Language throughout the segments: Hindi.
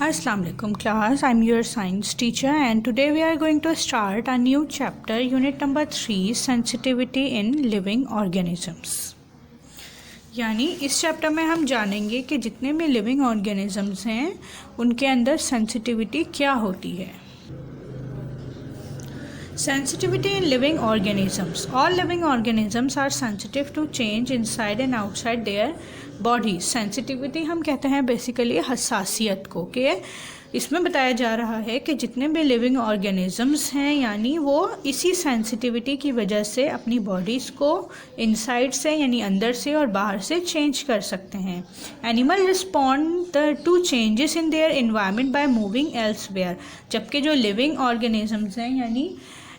Assalamu alaikum class, I'm your science teacher and today we are going to start a new chapter, unit number 3, sensitivity in living organisms। यानी इस चैप्टर में हम जानेंगे कि जितने भी लिविंग ऑर्गेनिजम्स हैं उनके अंदर सेंसिटिविटी क्या होती है। Sensitivity in living organisms. All living organisms are sensitive to change inside and outside their body. Sensitivity हम कहते हैं बेसिकली हसासियत को, कि इसमें बताया जा रहा है कि जितने भी लिविंग ऑर्गेनिजम्स हैं यानी वो इसी सेंसिटिविटी की वजह से अपनी बॉडीज़ को इनसाइड से यानी अंदर से और बाहर से चेंज कर सकते हैं। Animal respond to changes in their environment by moving elsewhere, जबकि जो लिविंग ऑर्गेनिजम्स हैं यानी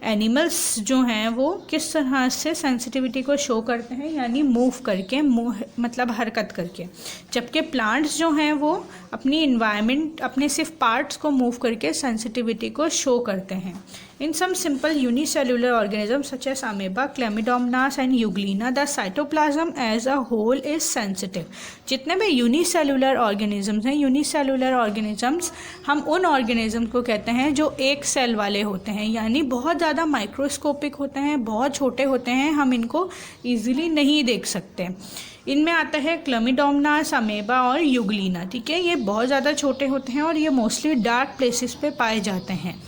एनिमल्स जो हैं वो किस तरह से सेंसिटिविटी को शो करते हैं यानी मूव करके, मतलब हरकत करके, जबकि प्लांट्स जो हैं वो अपनी इन्वायरमेंट, अपने सिर्फ पार्ट्स को मूव करके सेंसिटिविटी को शो करते हैं। In some simple unicellular organism such as amoeba, chlamydomonas and euglena the cytoplasm as a whole is sensitive. जितने भी यूनिसेल्युलर ऑर्गेनिजम्स हैं, यूनिसेल्युलर ऑर्गेनिजम्स हम उन ऑर्गेनिज्म को कहते हैं जो एक सेल वाले होते हैं, यानी बहुत ज़्यादा माइक्रोस्कोपिक होते हैं, बहुत छोटे होते हैं, हम इनको ईजिली नहीं देख सकते। इनमें आता है क्लेमिडोमोनास, अमीबा और यूग्लिना। ठीक है, ये बहुत ज़्यादा छोटे होते हैं और ये मोस्टली डार्क प्लेसेस पे पाए जाते हैं,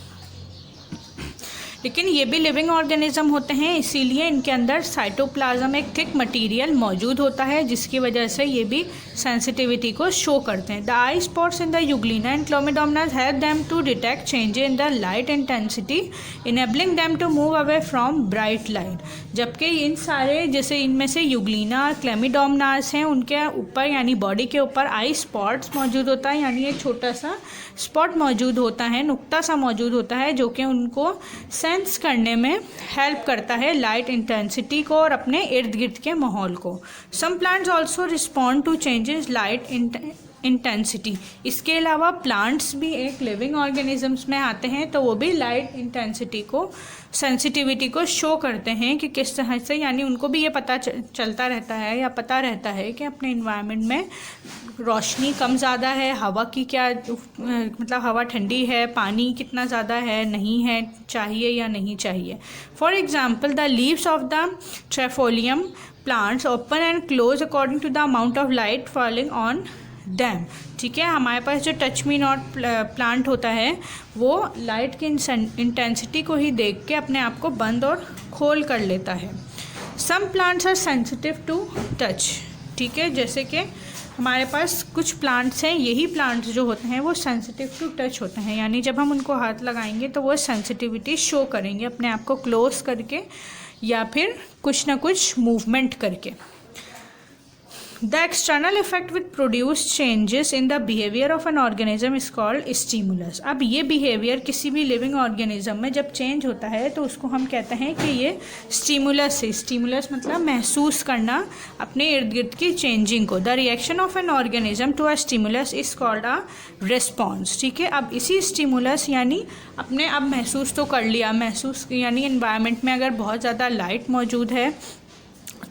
लेकिन ये भी लिविंग ऑर्गेनिज्म होते हैं, इसीलिए इनके अंदर साइटोप्लाज्म एक थिक मटेरियल मौजूद होता है जिसकी वजह से ये भी सेंसिटिविटी को शो करते हैं। The eye spots in the euglena and chlamydomonas help them to detect changes in the light intensity enabling them to move away from bright light. जबकि इन सारे, जैसे इनमें से यूग्लिना और क्लेमिडोमोनास हैं, उनके ऊपर यानी बॉडी के ऊपर आई स्पॉट्स मौजूद होता है, यानी एक छोटा सा स्पॉट मौजूद होता है, नुक्ता सा मौजूद होता है, जो कि उनको सेंस करने में हेल्प करता है लाइट इंटेंसिटी को और अपने इर्द गिर्द के माहौल को। Some plants also respond to changes light intensity. इसके अलावा प्लांट्स भी एक लिविंग ऑर्गेनिजम्स में आते हैं, तो वो भी लाइट इंटेंसिटी को, सेंसिटिविटी को शो करते हैं कि किस तरह से, यानी उनको भी ये पता चलता रहता है या पता रहता है कि अपने इन्वायरमेंट में रोशनी कम ज़्यादा है, हवा की क्या, मतलब हवा ठंडी है, पानी कितना ज़्यादा है, नहीं है, चाहिए या नहीं चाहिए। For example the leaves of the trifolium plants open and close according to the amount of light falling on them. ठीक है, हमारे पास जो टच मी नॉट प्लांट होता है वो लाइट की इंटेंसिटी को ही देख के अपने आप को बंद और खोल कर लेता है। Some plants are sensitive to touch. ठीक है, जैसे कि हमारे पास कुछ प्लांट्स हैं, यही प्लांट्स जो होते हैं वो सेंसिटिव टू टच होते हैं, यानी जब हम उनको हाथ लगाएंगे तो वो सेंसिटिविटी शो करेंगे अपने आप को क्लोज करके या फिर कुछ ना कुछ मूवमेंट करके। The external effect which produce changes in the behavior of an organism is called stimulus। अब ये behavior किसी भी living organism में जब change होता है तो उसको हम कहते हैं कि ये stimulus है। stimulus मतलब महसूस करना अपने इर्द गिर्द की changing को। The reaction of an organism to a stimulus is called a response। ठीक है, अब इसी stimulus यानी अपने अब महसूस तो कर लिया, महसूस यानी environment में अगर बहुत ज़्यादा light मौजूद है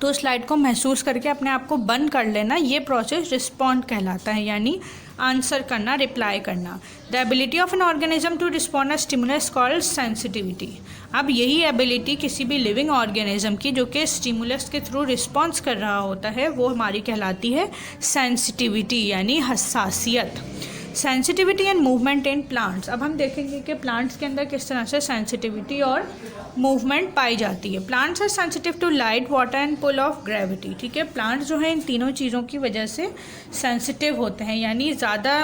तो उस लाइट को महसूस करके अपने आप को बंद कर लेना, ये प्रोसेस रिस्पॉन्ड कहलाता है, यानी आंसर करना, रिप्लाई करना। The ability of an organism to respond a stimulus called sensitivity. अब यही एबिलिटी किसी भी लिविंग ऑर्गेनिज्म की जो कि स्टिमुलस के थ्रू रिस्पॉन्स कर रहा होता है वो हमारी कहलाती है सेंसिटिविटी यानी हसासियत। Sensitivity and movement in plants. अब हम देखेंगे कि प्लांट्स के अंदर किस तरह से सेंसिटिविटी और मूवमेंट पाई जाती है। Plants are sensitive to light, water and pull of gravity. ठीक है, प्लांट्स जो है इन तीनों चीज़ों की वजह से सेंसिटिव होते हैं, यानी ज़्यादा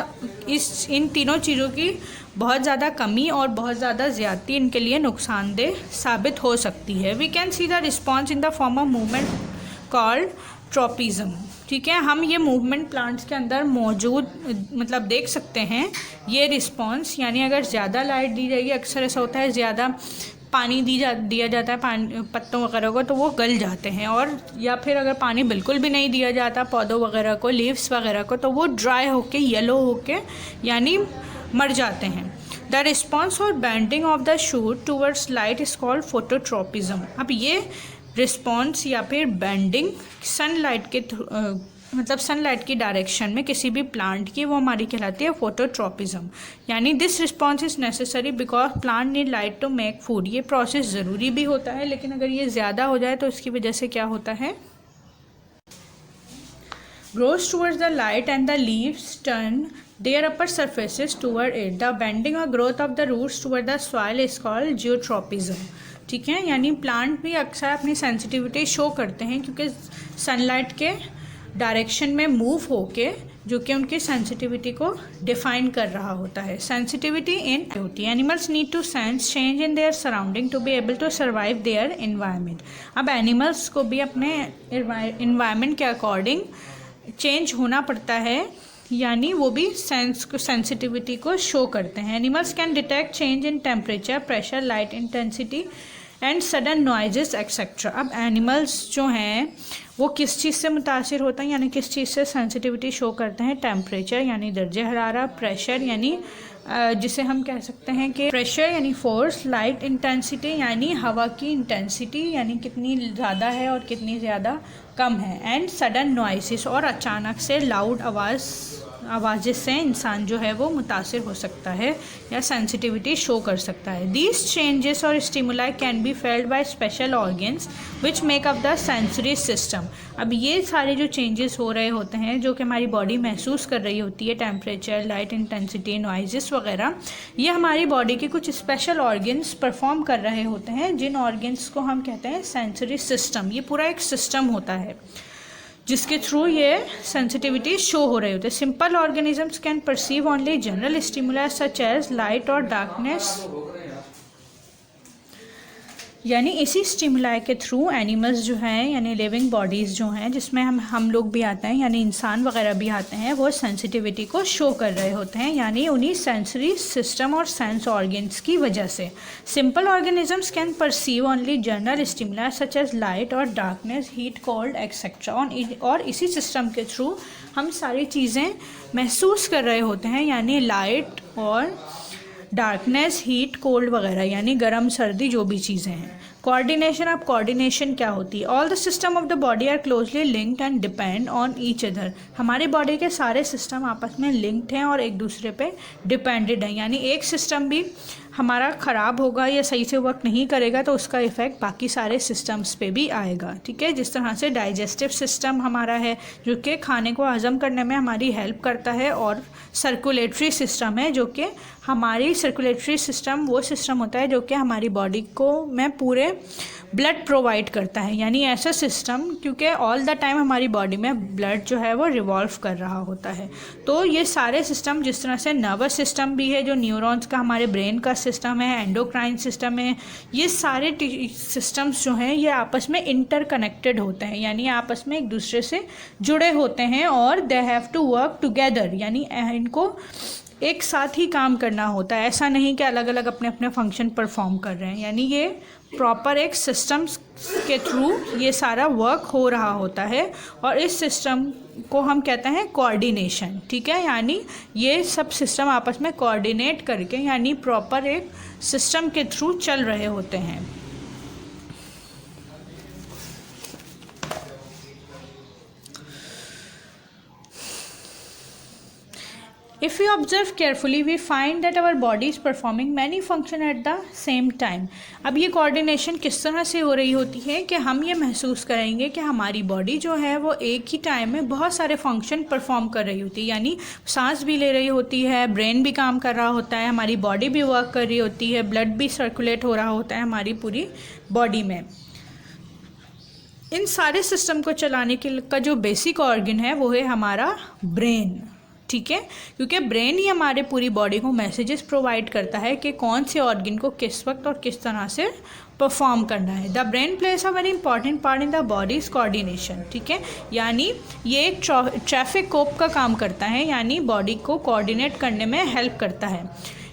इन तीनों चीज़ों की बहुत ज़्यादा कमी और बहुत ज़्यादा ज़्यादती इनके लिए नुकसानदेह साबित हो सकती है। We can see the response in the form of movement called tropism. ठीक है, हम ये मूवमेंट प्लांट्स के अंदर मौजूद मतलब देख सकते हैं ये रिस्पॉन्स, यानी अगर ज़्यादा लाइट दी जाएगी, अक्सर ऐसा होता है ज़्यादा पानी दिया जाता है पानी पत्तों वगैरह को तो वो गल जाते हैं, और या फिर अगर पानी बिल्कुल भी नहीं दिया जाता पौधों वगैरह को, लीव्स वगैरह को, तो वो ड्राई होके येलो होके यानी मर जाते हैं। द रिस्पॉन्स और bending of the shoot towards light is called phototropism. अब ये रिस्पॉन्स या फिर बेंडिंग सनलाइट के मतलब सनलाइट की डायरेक्शन में किसी भी प्लांट की, वो हमारी कहलाती है फोटोट्रोपिज्म। यानी this response is necessary because plant need light to make food. ये प्रोसेस ज़रूरी भी होता है, लेकिन अगर ये ज़्यादा हो जाए तो इसकी वजह से क्या होता है, grows towards the light and the leaves turn their upper surfaces toward it. The bending or growth of the roots toward the soil is called geotropism। ठीक है, यानी प्लांट भी अक्सर अपनी सेंसिटिविटी शो करते हैं क्योंकि सनलाइट के डायरेक्शन में मूव होके, जो कि उनकी सेंसिटिविटी को डिफाइन कर रहा होता है। Sensitivity in beauty, animals need to sense change in their surrounding to be able to survive their environment. अब एनिमल्स को भी अपने इन्वायरमेंट के अकॉर्डिंग चेंज होना पड़ता है, यानी वो भी सेंसिटिविटी को शो करते हैं। Animals can detect change in temperature, pressure, light intensity and sudden noises etcetera. अब एनिमल्स जो हैं वो किस चीज़ से मुतासिर होते हैं, यानी किस चीज़ से सेंसिटिविटी शो करते हैं, टेम्परेचर यानी दर्जे हरारा, प्रेशर यानी जिसे हम कह सकते हैं कि प्रेशर यानी फोर्स, लाइट इंटेंसिटी यानी हवा की इंटेंसिटी यानी कितनी ज़्यादा है और कितनी ज़्यादा कम है, एंड सडन नॉइसेस और अचानक से लाउड आवाज़ से इंसान जो है वो मुतासिर हो सकता है या सेंसिटिविटी शो कर सकता है। दीज चेंजेस और stimuli can be failed by special organs which make up the sensory system. अब ये सारे जो चेंजेस हो रहे होते हैं जो कि हमारी बॉडी महसूस कर रही होती है, टेम्परेचर, लाइट इंटेंसिटी, नॉइजेस वगैरह, ये हमारी बॉडी के कुछ स्पेशल ऑर्गन्स परफॉर्म कर रहे होते हैं, जिन ऑर्गन्स को हम कहते हैं सेंसरी सिस्टम। ये पूरा एक सिस्टम होता है जिसके थ्रू ये सेंसिटिविटी शो हो रही होती है। Simple organisms can perceive only general stimuli such as light और डार्कनेस, यानी इसी स्टिमुलाई के थ्रू एनिमल्स जो हैं यानी लिविंग बॉडीज़ जो हैं, जिसमें हम लोग भी आते हैं यानी इंसान वगैरह भी आते हैं, वो सेंसिटिविटी को शो कर रहे होते हैं, यानी उन्हीं सेंसरी सिस्टम और सेंस ऑर्गन्स की वजह से। Simple organisms can perceive only general stimuli such as light और डार्कनेस, हीट, कोल्ड एक्सेट्रा, और इसी सिस्टम के थ्रू हम सारी चीज़ें महसूस कर रहे होते हैं, यानी लाइट और डार्कनेस, हीट, कोल्ड वगैरह, यानी गर्म सर्दी जो भी चीज़ें हैं। कोऑर्डिनेशन, अब कोऑर्डिनेशन क्या होती है? All the system of the body are closely linked and depend on each other. हमारे बॉडी के सारे सिस्टम आपस में लिंक्ड हैं और एक दूसरे पे डिपेंडेड हैं, यानी एक सिस्टम भी हमारा ख़राब होगा या सही से वर्क नहीं करेगा तो उसका इफ़ेक्ट बाकी सारे सिस्टम्स पे भी आएगा। ठीक है, जिस तरह से डाइजेस्टिव सिस्टम हमारा है जो कि खाने को हज़म करने में हमारी हेल्प करता है, और सर्कुलेटरी सिस्टम है जो कि हमारी सर्कुलेटरी सिस्टम वो सिस्टम होता है जो कि हमारी बॉडी को में पूरे ब्लड प्रोवाइड करता है, यानी ऐसा सिस्टम क्योंकि ऑल द टाइम हमारी बॉडी में ब्लड जो है वो रिवॉल्व कर रहा होता है। तो ये सारे सिस्टम, जिस तरह से नर्वस सिस्टम भी है जो न्यूरॉन्स का हमारे ब्रेन का सिस्टम है, एंडोक्राइन सिस्टम है, ये सारे सिस्टम्स जो हैं ये आपस में इंटरकनेक्टेड होते हैं, यानी आपस में एक दूसरे से जुड़े होते हैं और they have to work together, यानी इनको एक साथ ही काम करना होता है, ऐसा नहीं कि अलग अलग अपने अपने फंक्शन परफॉर्म कर रहे हैं, यानी ये प्रॉपर एक सिस्टम्स के थ्रू ये सारा वर्क हो रहा होता है, और इस सिस्टम को हम कहते हैं कोऑर्डिनेशन। ठीक है, यानी ये सब सिस्टम आपस में कोऑर्डिनेट करके यानी प्रॉपर एक सिस्टम के थ्रू चल रहे होते हैं। If we observe carefully, we find that our body is performing many functions at the same time। अब ये कोऑर्डिनेशन किस तरह से हो रही होती है कि हम ये महसूस करेंगे कि हमारी बॉडी जो है वो एक ही टाइम में बहुत सारे फंक्शन परफॉर्म कर रही होती है, यानी सांस भी ले रही होती है, ब्रेन भी काम कर रहा होता है, हमारी बॉडी भी वर्क कर रही होती है, ब्लड भी सर्कुलेट हो रहा होता है हमारी पूरी बॉडी में। इन सारे सिस्टम को चलाने का जो बेसिक ऑर्गन है वो है हमारा ब्रेन। ठीक है, क्योंकि ब्रेन ही हमारे पूरी बॉडी को मैसेजेस प्रोवाइड करता है कि कौन से ऑर्गन को किस वक्त और किस तरह से परफॉर्म करना है। The brain place a very important part in the bodies coordination. ठीक है, यानी ये एक ट्रैफिक कोप का काम करता है, यानी बॉडी को कोऑर्डिनेट करने में हेल्प करता है।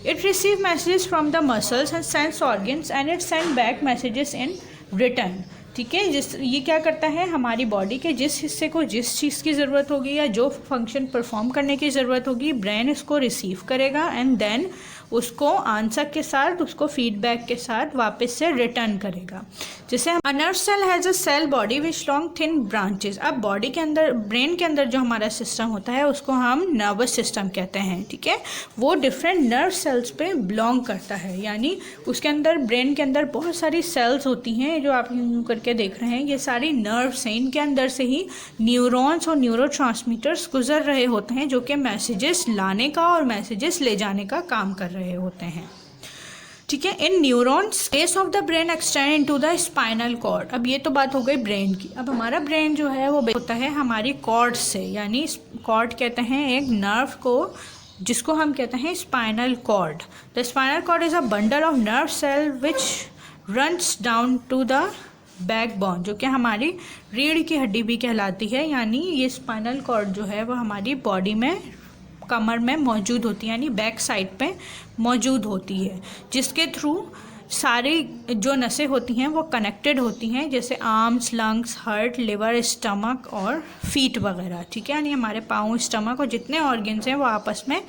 It receive messages from the muscles and sense organs and it send back messages in return. ठीक है। ये क्या करता है, हमारी बॉडी के जिस हिस्से को जिस चीज़ की ज़रूरत होगी या जो फंक्शन परफॉर्म करने की ज़रूरत होगी, ब्रेन इसको रिसीव करेगा एंड देन उसको आंसर के साथ, उसको फीडबैक के साथ वापस से रिटर्न करेगा। जैसे a nerve cell has a cell body which long thin branches. अब बॉडी के अंदर, ब्रेन के अंदर जो हमारा सिस्टम होता है उसको हम नर्वस सिस्टम कहते हैं। ठीक है, वो डिफरेंट नर्व सेल्स पे बिलोंग करता है, यानी उसके अंदर, ब्रेन के अंदर बहुत सारी सेल्स होती हैं जो आप यूँ करके देख रहे हैं, ये सारी नर्व्स हैं। इनके अंदर से ही न्यूरॉन्स और न्यूरोट्रांसमीटर्स गुजर रहे होते हैं जो कि मैसेजेस लाने का और मैसेजेस ले जाने का काम कर रहे होते हैं। ठीक है, इन neurons base of the brain extend into the spinal cord. अब ये तो बात हो गई ब्रेन की। अब हमारा ब्रेन जो है वो होता है हमारी कॉर्ड से, यानी कॉर्ड कहते हैं एक नर्व को जिसको हम कहते हैं spinal cord. The spinal cord is a bundle of nerve cell which runs down to the backbone, जो कि हमारी रीढ़ की हड्डी भी कहलाती है। यानी ये स्पाइनल कॉर्ड जो है वो हमारी बॉडी में, कमर में मौजूद होती है, यानी बैक साइड पे मौजूद होती है, जिसके थ्रू सारी जो नसें होती हैं वो कनेक्टेड होती हैं, जैसे arms, lungs, heart, liver, stomach और फीट वगैरह। ठीक है, यानी हमारे पाँव, स्टमक और जितने ऑर्गन्स हैं वो आपस में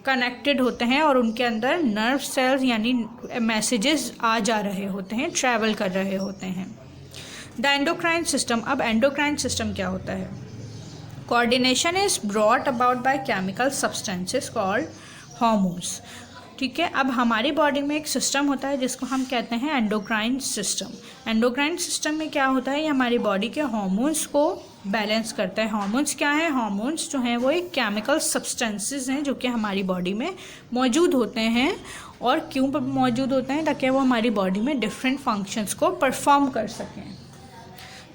कनेक्टेड होते हैं और उनके अंदर नर्व सेल्स यानी मैसेजेस आ जा रहे होते हैं, ट्रैवल कर रहे होते हैं। The endocrine system. अब एंडोक्राइन सिस्टम क्या होता है? Coordination is brought about by chemical substances called hormones. ठीक है, अब हमारी बॉडी में एक सिस्टम होता है जिसको हम कहते हैं एंडोक्राइन सिस्टम। एंडोक्राइन सिस्टम में क्या होता है, ये हमारी बॉडी के हार्मोन्स को बैलेंस करता है। हार्मोन्स क्या है? हार्मोन्स जो हैं वो एक केमिकल सब्सटेंसेस हैं जो कि हमारी बॉडी में मौजूद होते हैं। और क्यों मौजूद होते हैं? ताकि वो हमारी बॉडी में डिफरेंट फंक्शंस को परफॉर्म कर सकें।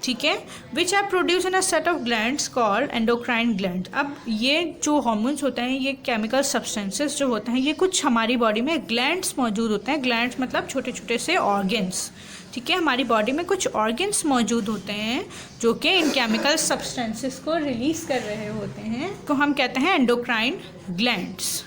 ठीक है, which are produce in a set of glands called endocrine gland. अब ये जो हार्मोन्स होते हैं, ये केमिकल सब्सटेंसेस जो होते हैं, ये कुछ हमारी बॉडी में ग्लैंड्स मौजूद होते हैं। ग्लैंड्स मतलब छोटे छोटे से ऑर्गन्स। ठीक है, हमारी बॉडी में कुछ ऑर्गन्स मौजूद होते हैं जो कि इन केमिकल सब्सटेंसेस को रिलीज कर रहे होते हैं, तो हम कहते हैं एंडोक्राइन ग्लैंड्स।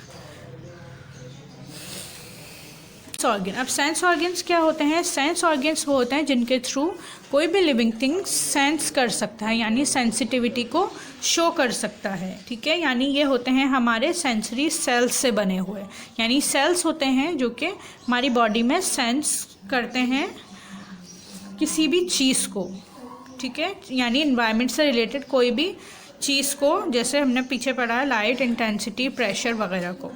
ऑर्गन। अब सेंस ऑर्गन्स क्या होते हैं? सेंस ऑर्गन्स वो होते हैं जिनके थ्रू कोई भी लिविंग थिंग सेंस कर सकता है, यानी सेंसिटिविटी को शो कर सकता है। ठीक है, यानी ये होते हैं हमारे सेंसरी सेल्स से बने हुए, यानी सेल्स होते हैं जो कि हमारी बॉडी में सेंस करते हैं किसी भी चीज़ को। ठीक है, यानी इन्वायरमेंट से रिलेटेड कोई भी चीज़ को, जैसे हमने पीछे पढ़ा है लाइट, इंटेंसिटी, प्रेशर वगैरह को।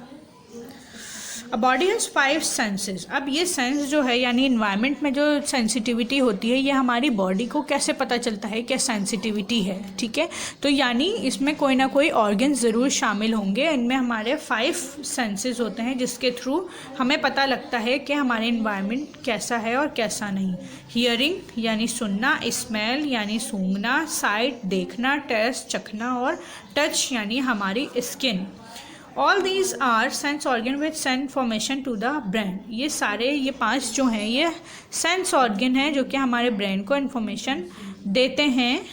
A body has 5 senses. अब ये सेंस जो है, यानी इन्वायरमेंट में जो सेंसिटिविटी होती है, ये हमारी बॉडी को कैसे पता चलता है कि सेंसिटिविटी है। ठीक है, तो यानी इसमें कोई ना कोई ऑर्गन ज़रूर शामिल होंगे। इनमें हमारे 5 सेंसेस होते हैं जिसके थ्रू हमें पता लगता है कि हमारे इन्वायरमेंट कैसा है और कैसा नहीं। हियरिंग यानी सुनना, स्मेल यानी सूंघना, साइट देखना, टेस्ट चखना और टच यानी हमारी skin. All these are sense organ which send information to the brain. ये सारे, ये 5 जो हैं, ये सेंस ऑर्गन हैं जो कि हमारे ब्रेन को इन्फॉर्मेशन देते हैं।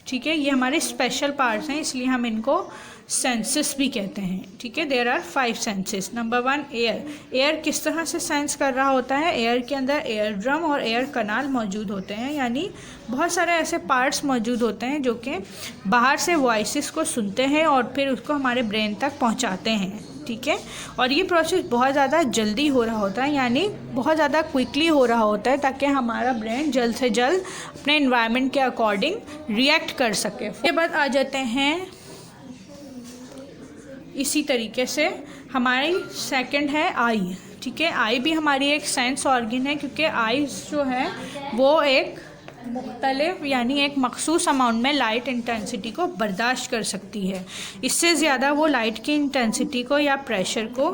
ठीक है, ये हमारे स्पेशल पार्ट्स हैं, इसलिए हम इनको सेंसेस भी कहते हैं। ठीक है, there are 5 senses. Number 1 ear. Ear किस तरह से सेंस कर रहा होता है? एयर के अंदर एयर ड्रम और एयर कनाल मौजूद होते हैं, यानी बहुत सारे ऐसे पार्ट्स मौजूद होते हैं जो कि बाहर से वॉइसेस को सुनते हैं और फिर उसको हमारे ब्रेन तक पहुंचाते हैं। ठीक है, और ये प्रोसेस बहुत ज़्यादा जल्दी हो रहा होता है, यानी बहुत ज़्यादा क्विकली हो रहा होता है ताकि हमारा ब्रेन जल्द से जल्द अपने इन्वायरमेंट के अकॉर्डिंग रिएक्ट कर सके। उसके बाद आ जाते हैं, इसी तरीके से हमारी सेकंड है आई। ठीक है, आई भी हमारी एक सेंस ऑर्गन है, क्योंकि आईज जो है वो एक मुख्तलिफ यानी एक मखसूस अमाउंट में लाइट इंटेंसिटी को बर्दाश्त कर सकती है। इससे ज़्यादा वो लाइट की इंटेंसिटी को या प्रेशर को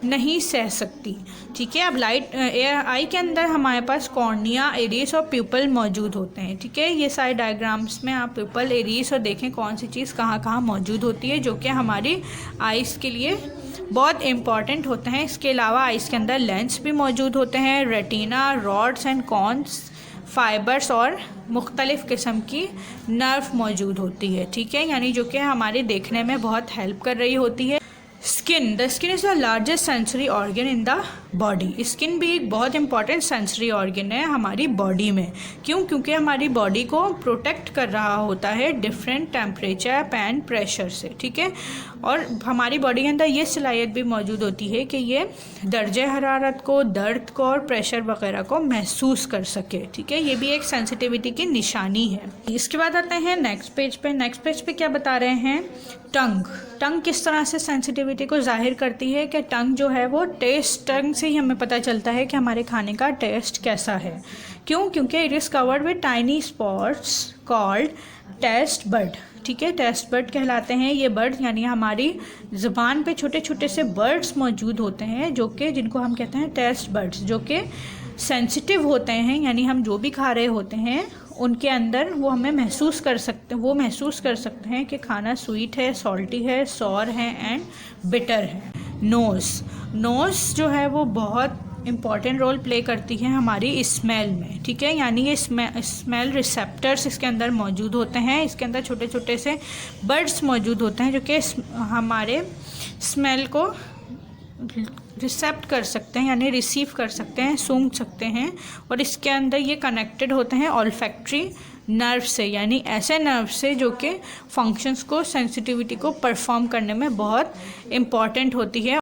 नहीं सह सकती। ठीक है, अब लाइट आई के अंदर हमारे पास कॉर्निया, एरिस और प्यूपल मौजूद होते हैं। ठीक है, ये सारे डायग्राम्स में आप प्यूपल, एरिस और देखें कौन सी चीज़ कहाँ कहाँ मौजूद होती है, जो कि हमारी आइज़ के लिए बहुत इम्पॉर्टेंट होते हैं। इसके अलावा आइज़ के अंदर लेंस भी मौजूद होते हैं, retina, rods and cons, fibres और मुख्तलिफ़ किस्म की नर्व मौजूद होती है। ठीक है, यानी जो कि हमारे देखने में बहुत हेल्प कर रही होती है। Skin is the largest sensory organ in the body. Skin भी एक बहुत इंपॉर्टेंट सेंसरी ऑर्गन है हमारी बॉडी में। क्यों? क्योंकि हमारी बॉडी को प्रोटेक्ट कर रहा होता है डिफरेंट टेम्परेचर एंड प्रेशर से, ठीक है। और हमारी बॉडी के अंदर ये सलाहियत भी मौजूद होती है कि ये दर्जे हरारत को, दर्द को और प्रेशर वगैरह को महसूस कर सके, ठीक है। ये भी एक सेंसिटिविटी की निशानी है। इसके बाद आते हैं नेक्स्ट पेज पे। नेक्स्ट पेज पे क्या बता रहे हैं? टंग किस तरह से सेंसिटिविटी को जाहिर करती है कि टंग जो है वो टेस्ट, टंग से ही हमें पता चलता है कि हमारे खाने का टेस्ट कैसा है। क्यों? क्योंकि it is covered with tiny spots called taste bud, ठीक है। टेस्ट बड कहलाते हैं ये बर्ड, यानी हमारी ज़ुबान पे छोटे छोटे से बर्ड्स मौजूद होते हैं जो कि जिनको हम कहते हैं टेस्ट बर्ड्स, जो कि सेंसिटिव होते हैं, यानी हम जो भी खा रहे होते हैं उनके अंदर वो हमें महसूस कर सकते हैं कि खाना स्वीट है, सॉल्टी है, सॉर है एंड बिटर है। नोज़ जो है वो बहुत इम्पॉर्टेंट रोल प्ले करती है हमारी स्मेल में, ठीक है। यानी ये स्मेल रिसेप्टर्स इसके अंदर मौजूद होते हैं। इसके अंदर छोटे छोटे से बर्ड्स मौजूद होते हैं जो कि हमारे स्मेल को रिसेप्ट कर सकते हैं, यानी रिसीव कर सकते हैं, सूंघ सकते हैं। और इसके अंदर ये कनेक्टेड होते हैं ऑल्फैक्टरी नर्व से, यानी ऐसे नर्व से जो कि फंक्शंस को, सेंसिटिविटी को परफॉर्म करने में बहुत इम्पॉर्टेंट होती है।